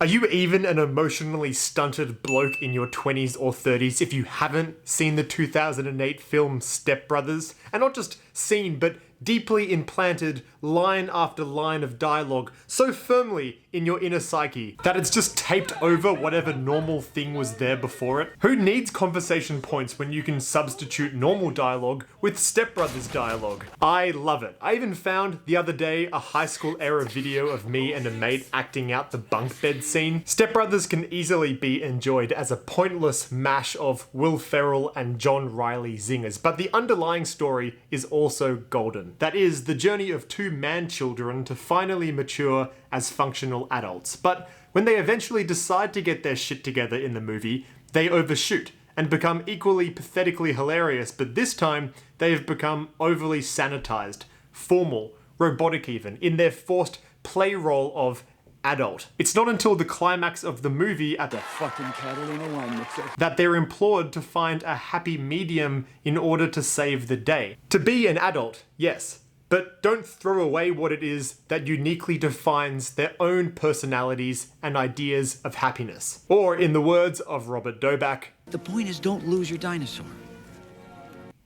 Are you even an emotionally stunted bloke in your 20s or 30s if you haven't seen the 2008 film Step Brothers? And not just seen, but deeply implanted line after line of dialogue so firmly in your inner psyche that it's just taped over whatever normal thing was there before it? Who needs conversation points when you can substitute normal dialogue with Step Brothers dialogue? I love it. I even found the other day a high school era video of me and a mate acting out the bunk bed scene. Step Brothers can easily be enjoyed as a pointless mash of Will Ferrell and John Riley zingers, but the underlying story is also golden. That is, the journey of two man-children to finally mature as functional adults. But when they eventually decide to get their shit together in the movie, they overshoot and become equally pathetically hilarious, but this time they have become overly sanitized, formal, robotic even, in their forced play role of adult. It's not until the climax of the movie at the fucking Catalina wine mixer that they're implored to find a happy medium in order to save the day. To be an adult, yes, but don't throw away what it is that uniquely defines their own personalities and ideas of happiness. Or in the words of Robert Doback, the point is, don't lose your dinosaur.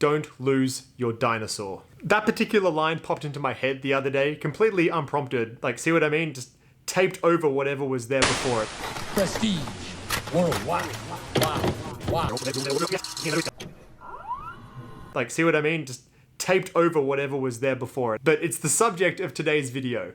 Don't lose your dinosaur. That particular line popped into my head the other day, completely unprompted. Like, see what I mean? Just taped over whatever was there before it. Prestige. Worldwide. Wow. Like, see what I mean? Just taped over whatever was there before it. But it's the subject of today's video.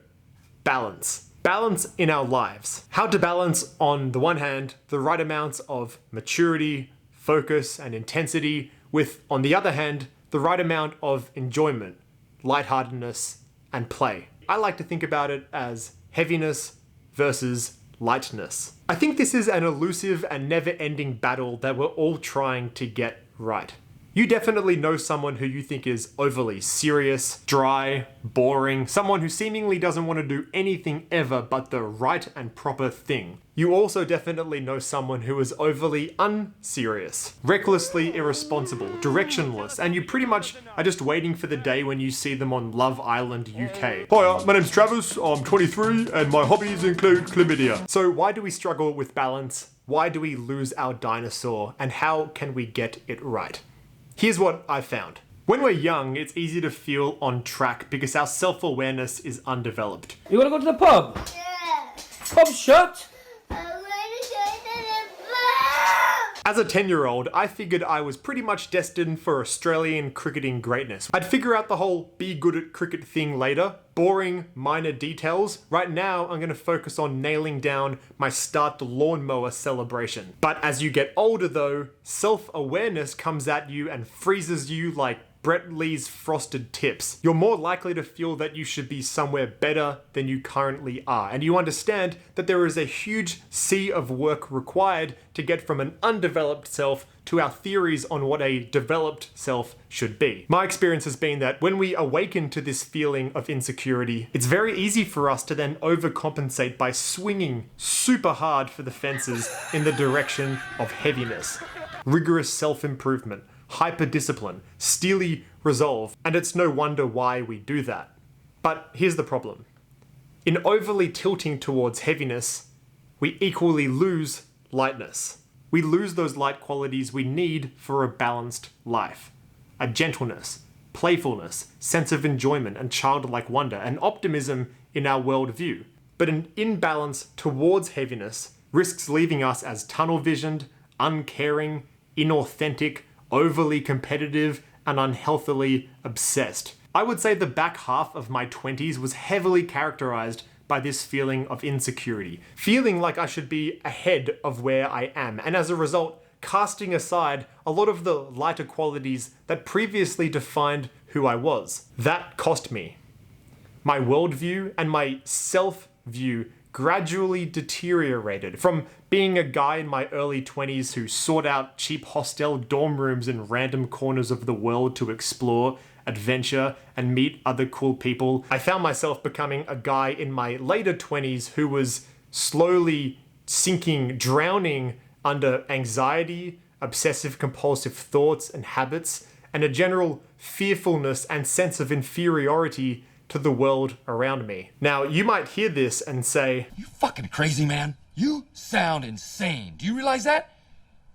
Balance. Balance in our lives. How to balance, on the one hand, the right amounts of maturity, focus, and intensity with, on the other hand, the right amount of enjoyment, lightheartedness, and play. I like to think about it as heaviness versus lightness. I think this is an elusive and never-ending battle that we're all trying to get right. You definitely know someone who you think is overly serious, dry, boring, someone who seemingly doesn't want to do anything ever but the right and proper thing. You also definitely know someone who is overly unserious, recklessly irresponsible, directionless, and you pretty much are just waiting for the day when you see them on Love Island UK. Hi, my name's Travis, I'm 23, and my hobbies include chlamydia. So why do we struggle with balance? Why do we lose our dinosaur? And how can we get it right? Here's what I found. When we're young, it's easy to feel on track because our self-awareness is undeveloped. You wanna go to the pub? Yeah. Pub's shut. I'm going to go to the pub. As a 10-year-old, I figured I was pretty much destined for Australian cricketing greatness. I'd figure out the whole be good at cricket thing later. Boring, minor details. Right now, I'm going to focus on nailing down my start the lawnmower celebration. But as you get older though, self-awareness comes at you and freezes you like Brett Lee's frosted tips. You're more likely to feel that you should be somewhere better than you currently are, and you understand that there is a huge sea of work required to get from an undeveloped self to our theories on what a developed self should be. My experience has been that when we awaken to this feeling of insecurity, it's very easy for us to then overcompensate by swinging super hard for the fences in the direction of heaviness, rigorous self-improvement, hyper-discipline, steely resolve, and it's no wonder why we do that. But here's the problem. In overly tilting towards heaviness, we equally lose lightness. We lose those light qualities we need for a balanced life. A gentleness, playfulness, sense of enjoyment, and childlike wonder, and optimism in our worldview. But an imbalance towards heaviness risks leaving us as tunnel-visioned, uncaring, inauthentic, overly competitive, and unhealthily obsessed. I would say the back half of my 20s was heavily characterized by this feeling of insecurity, feeling like I should be ahead of where I am, and as a result, casting aside a lot of the lighter qualities that previously defined who I was. That cost me. My worldview and my self-view gradually deteriorated from being a guy in my early 20s who sought out cheap hostel dorm rooms in random corners of the world to explore, adventure, and meet other cool people. I found myself becoming a guy in my later 20s who was slowly sinking, drowning under anxiety, obsessive compulsive thoughts and habits, and a general fearfulness and sense of inferiority to the world around me. Now, you might hear this and say, You fucking crazy, man. You sound insane. Do you realize that?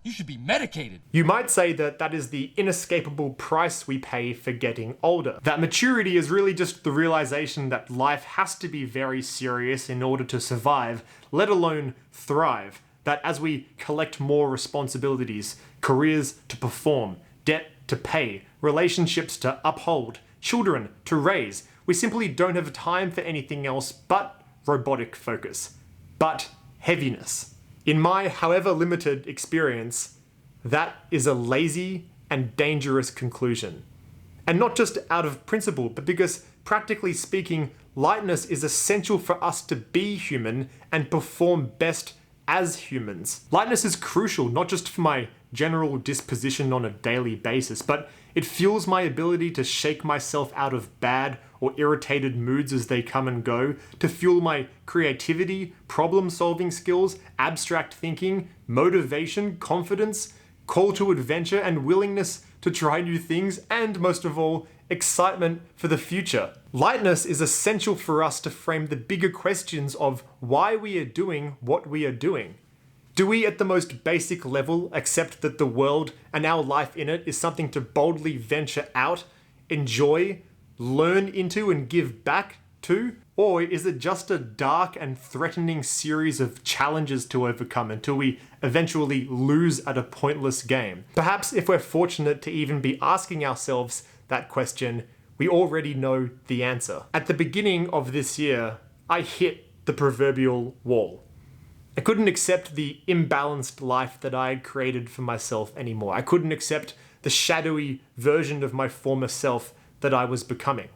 You should be medicated. You might say that that is the inescapable price we pay for getting older. That maturity is really just the realization that life has to be very serious in order to survive, let alone thrive. That as we collect more responsibilities, careers to perform, debt to pay, relationships to uphold, children to raise, we simply don't have time for anything else but robotic focus, but heaviness. In my, however limited experience, that is a lazy and dangerous conclusion. And not just out of principle, but because, practically speaking, lightness is essential for us to be human and perform best as humans. Lightness is crucial, not just for my general disposition on a daily basis, but it fuels my ability to shake myself out of bad or irritated moods as they come and go, to fuel my creativity, problem-solving skills, abstract thinking, motivation, confidence, call to adventure, and willingness to try new things, and most of all, excitement for the future. Lightness is essential for us to frame the bigger questions of why we are doing what we are doing. Do we, at the most basic level, accept that the world and our life in it is something to boldly venture out, enjoy, learn into, and give back to? Or is it just a dark and threatening series of challenges to overcome until we eventually lose at a pointless game? Perhaps if we're fortunate to even be asking ourselves that question, we already know the answer. At the beginning of this year, I hit the proverbial wall. I couldn't accept the imbalanced life that I had created for myself anymore. I couldn't accept the shadowy version of my former self that I was becoming.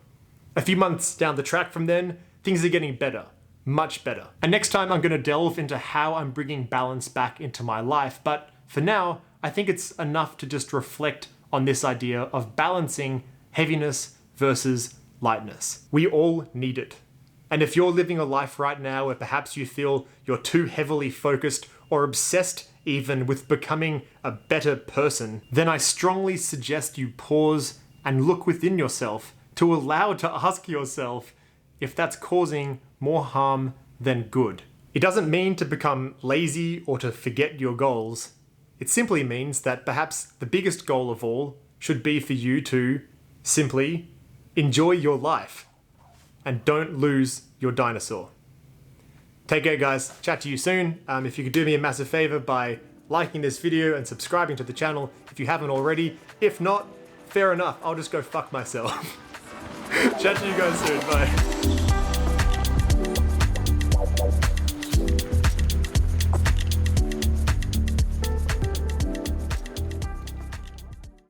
A few months down the track from then, things are getting better, much better. And next time I'm going to delve into how I'm bringing balance back into my life. But for now, I think it's enough to just reflect on this idea of balancing heaviness versus lightness. We all need it. And if you're living a life right now where perhaps you feel you're too heavily focused or obsessed even with becoming a better person, then I strongly suggest you pause and look within yourself to allow to ask yourself if that's causing more harm than good. It doesn't mean to become lazy or to forget your goals. It simply means that perhaps the biggest goal of all should be for you to simply enjoy your life. And don't lose your dinosaur. Take care, guys. Chat to you soon. If you could do me a massive favor by liking this video and subscribing to the channel if you haven't already. If not, fair enough. I'll just go fuck myself. Chat to you guys soon. Bye.